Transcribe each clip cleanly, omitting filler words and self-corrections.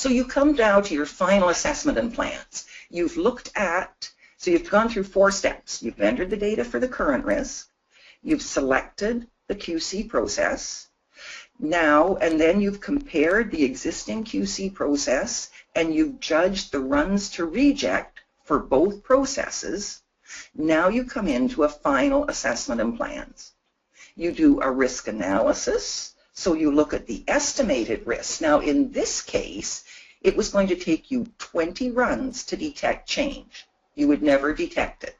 So you come down to your final assessment and plans. You've looked at, so you've gone through 4 steps. You've entered the data for the current risk. You've selected the QC process. Now, and then you've compared the existing QC process and you've judged the runs to reject for both processes. Now you come into a final assessment and plans. You do a risk analysis, so you look at the estimated risk. Now in this case, it was going to take you 20 runs to detect change. You would never detect it.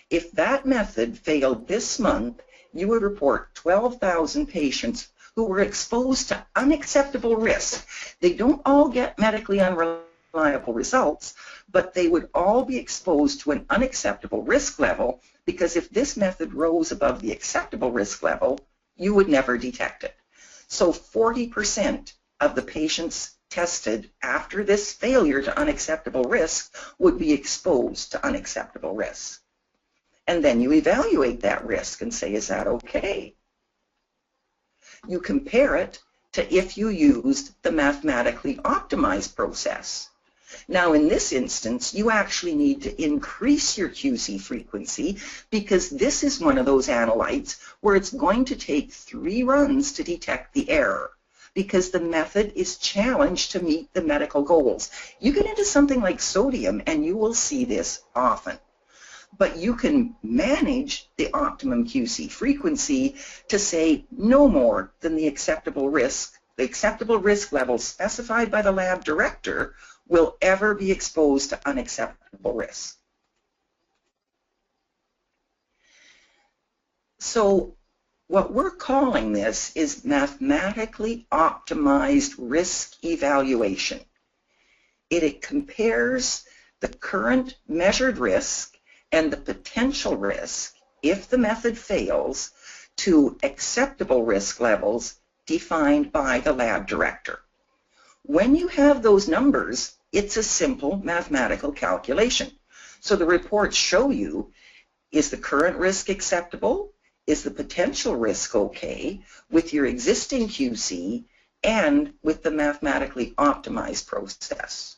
If that method failed this month, you would report 12,000 patients who were exposed to unacceptable risk. They don't all get medically unreliable results, but they would all be exposed to an unacceptable risk level, because if this method rose above the acceptable risk level, you would never detect it. So 40% of the patients tested after this failure to unacceptable risk would be exposed to unacceptable risk. And then you evaluate that risk and say, is that okay? You compare it to if you used the mathematically optimized process. Now in this instance, you actually need to increase your QC frequency, because this is one of those analytes where it's going to take 3 runs to detect the error, because the method is challenged to meet the medical goals. You get into something like sodium and you will see this often. But you can manage the optimum QC frequency to say no more than the acceptable risk level specified by the lab director will ever be exposed to unacceptable risk. So what we're calling this is mathematically optimized risk evaluation. It compares the current measured risk and the potential risk, if the method fails, to acceptable risk levels defined by the lab director. When you have those numbers, it's a simple mathematical calculation. So the reports show you, is the current risk acceptable? Is the potential risk okay with your existing QC and with the mathematically optimized process?